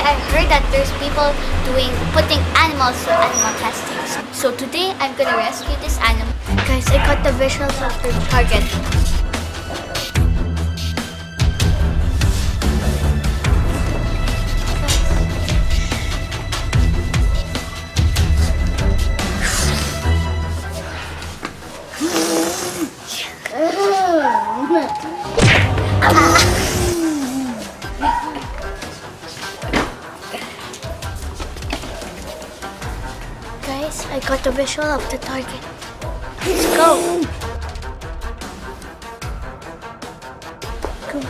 I heard that there's people putting animals to animal testing. So today I'm gonna rescue this animal. Guys, I got the visuals of the target. Guys, I got the visual of the target. Let's go. Go.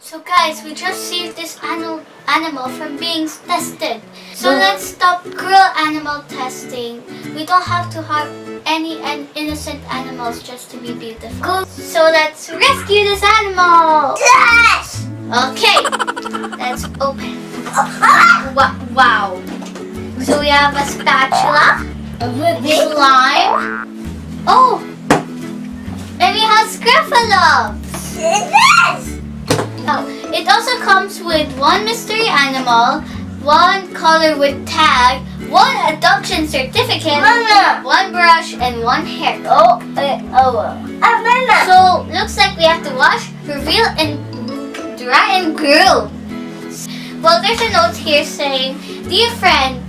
So guys, we just saved this animal from being tested. So let's stop cruel animal testing. We don't have to harm any innocent animals just to be beautiful. So let's rescue this animal. Yes! Okay, let's open. Wow. So we have a spatula, slime. Oh, and we have Scruffy. Yes! Oh, it also comes with one mystery animal, one color with tag, one adoption certificate, one brush, and one hair. So looks like we have to wash, reveal, and dry and grill. Well, there's a note here saying, "Dear friend,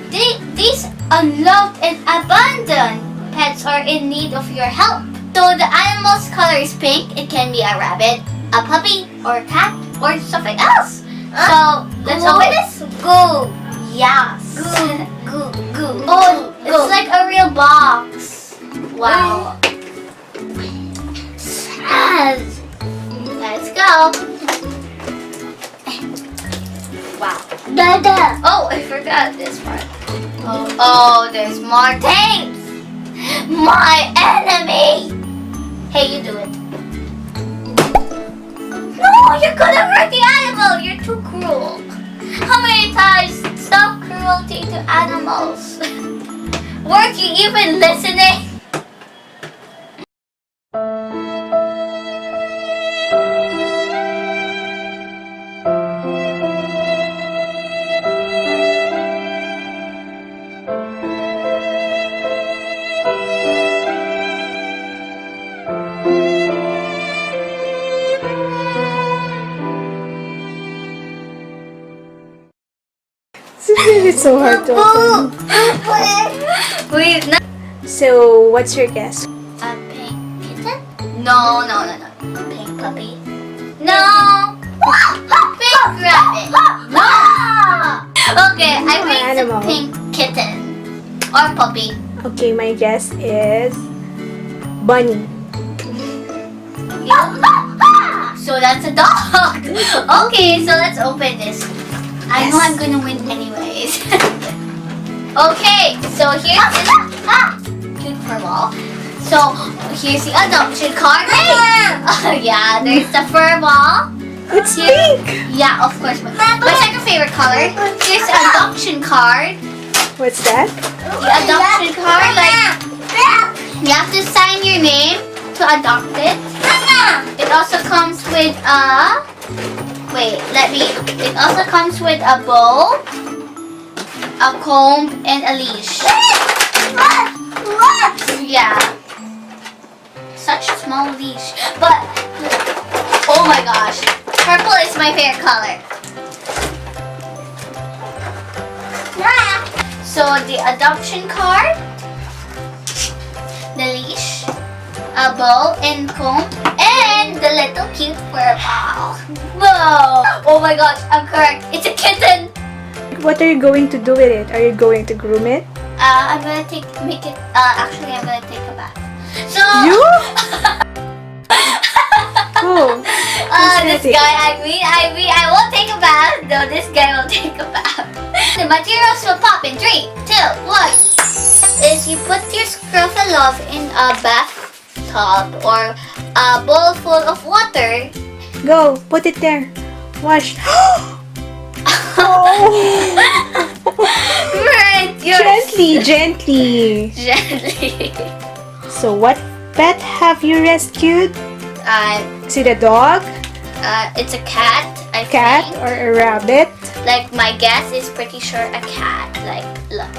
these unloved and abandoned pets are in need of your help." So the animal's color is pink. It can be a rabbit, a puppy, or a cat, or something else. So let's open this. Go. Yes. Go. Oh, it's like a real box. Wow. Let's go. Wow. Oh, I forgot this part. Oh, there's more tapes. My enemy. Hey, you do it. No, you're gonna hurt the animal. You're too cruel. How many times stop cruelty to animals? Weren't you even listening? It's so hard to open. Wait, no. So, what's your guess? A pink kitten? No. A pink puppy? No. Pink rabbit? No. Okay, I think it's a pink kitten or puppy. Okay, my guess is bunny. Yeah. So that's a dog. Okay, so let's open this. I know I'm gonna win anyways. Okay, so here's this cute fur ball. So here's the adoption card. Yeah, there's the fur ball. It's pink. Yeah, of course. My second favorite color. Here's the adoption card. What's that? The adoption card, like you have to sign your name to adopt it. It also comes with a. It also comes with a bow, a comb, and a leash. Yeah. Such a small leash. But, oh my gosh. Purple is my favorite color. So, the adoption card, the leash, a bow and comb, and the little cute fur ball. Whoa! Oh my gosh, I'm correct. It's a kitten. What are you going to do with it? Are you going to groom it? I'm gonna make it. Actually, I'm gonna take a bath. So You? Oh. this this guy, I won't take a bath. No, this guy will take a bath. The materials will pop in 3, 2, 1. Is you put your Scruffy Love in a bathtub or a bowl full of water. Go, put it there. Wash. Right, Gently, gently. Gently. So what pet have you rescued? Is it a dog? It's a cat, I Cat think. or a rabbit? Like, my guess is pretty sure a cat. Like, look.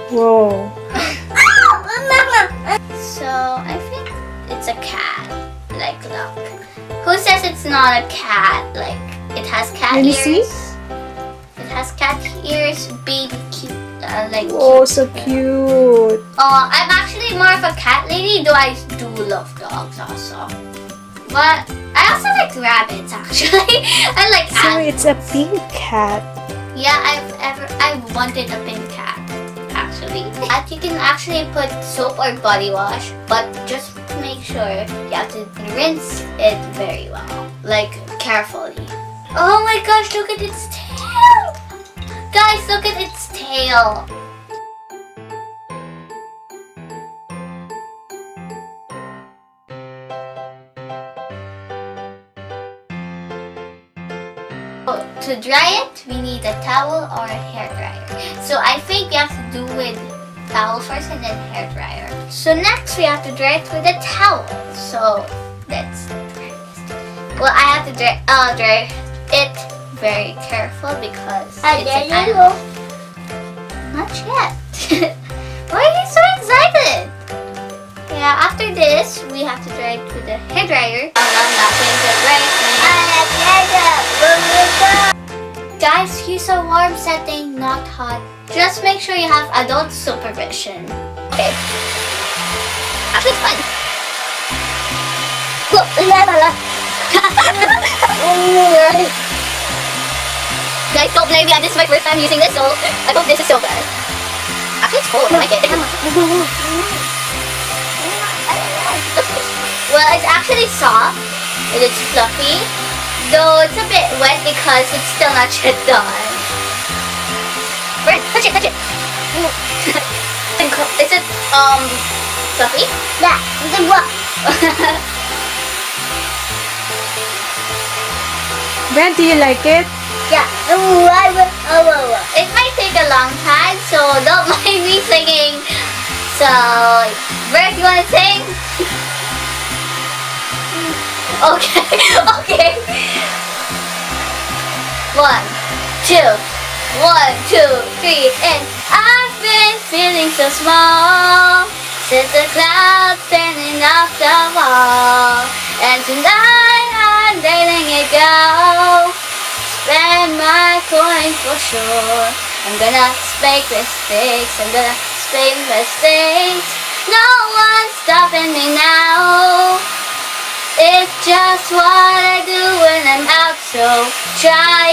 Whoa. So, I think it's a cat. Like, look. Who says it's not a cat? Like, it has cat Let me ears. see. It has cat ears, baby cute. Like, Oh, cute. so cute. I'm actually more of a cat lady, though I do love dogs also. But I also like rabbits actually. I like So ants. it's a pink cat. Yeah, I've wanted a pink cat actually. And you can actually put soap or body wash, but just make sure you have to rinse it very well. Like carefully. Oh my gosh, look at its tail! Guys, look at its tail. To dry it, we need a towel or a hair dryer. So I think we have to do with towel first and then hair dryer. So next we have to dry it with a towel. So let's dry this. Well, I have to dry it very careful because it's an animal. Not yet. Why are you so excited? Yeah, after this, we have to dry it with a hair dryer. Nothing to break me. Guys, use a warm setting, not hot. Just make sure you have adult supervision. Okay. Actually, it's fun. Look, guys, don't blame me. This is my first time using this, so I hope this is so bad. Actually, it's cool. I like it. Well, it's actually soft and it's fluffy, though it's a bit wet because it's still not yet done. Right, touch it, touch it. Is it fluffy? Yeah, it's a what? Brent, do you like it? Yeah. It might take a long time, so don't mind me singing. So, Brent, you wanna sing? Okay, okay. 1, 2, 1, 2, 3, and I've been feeling so small since the clouds standing off the wall. And tonight I'm letting it go. Spend my coins for sure. I'm gonna make mistakes. I'm gonna make mistakes. No one's stopping me now. It's just what I do when I'm out, so try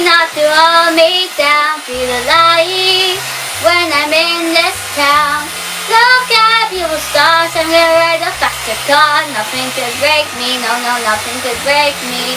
not to hold me down. Feel alive when I'm in this town. Look at you stars, I'm gonna ride a faster car. Nothing could break me, no, no, nothing could break me.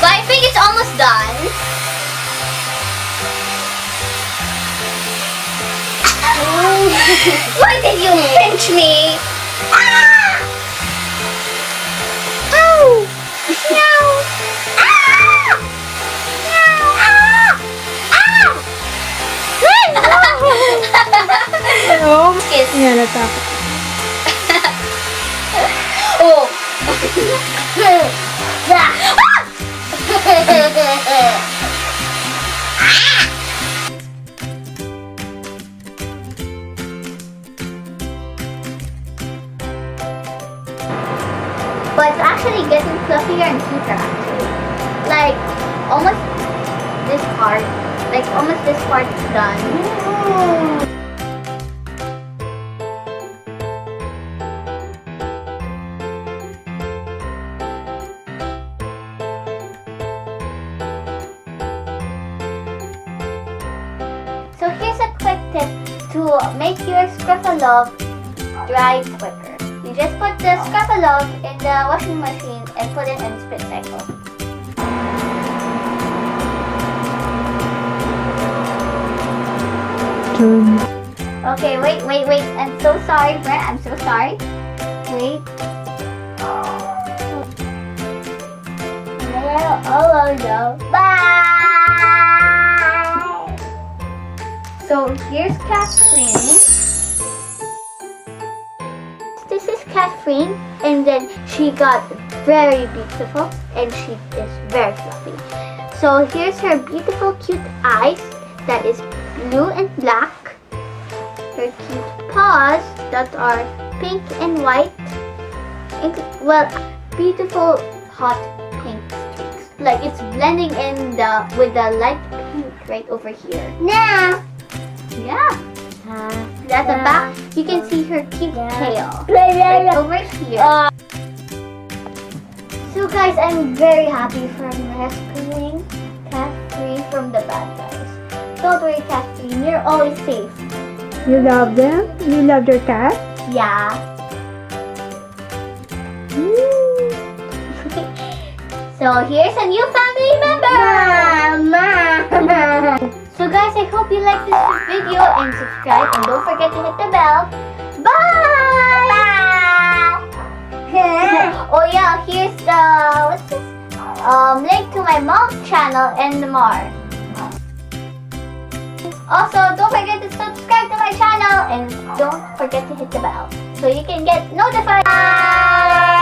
But I think it's almost done. Why did you pinch me? Ah! Ow! No! Ah! No! Ah! Ah! Oh. Kiss. Ayan, natakot. Oh! But it's actually getting fluffier and cuter actually. Like almost this part. Like almost this part is done. So here's a quick tip to make your Scruffalove dry quicker. You just put the Scruffalove in the washing machine and put it in spin cycle. Okay, wait. I'm so sorry, Brent. I'm so sorry. Wait. Oh no. Bye! So here's Catherine. This is Catherine, and then she got very beautiful, and she is very fluffy. So here's her beautiful cute eyes that is blue and black. Her cute paws that are pink and white. Well, beautiful hot pink streaks. Like it's blending in with the light pink right over here. Now, yeah. At the back, you can see her cute tail right over here. So guys, I'm very happy from rescuing Catherine from the bad guys. Don't worry, Catherine, you're always safe. You love them? You love your cat? Yeah. So here's a new family member! So guys, I hope you like this video and subscribe, and don't forget to hit the bell. Bye! Oh yeah, here's the link to my mom's channel and more. Also, don't forget to subscribe to my channel and don't forget to hit the bell so you can get notified. Bye!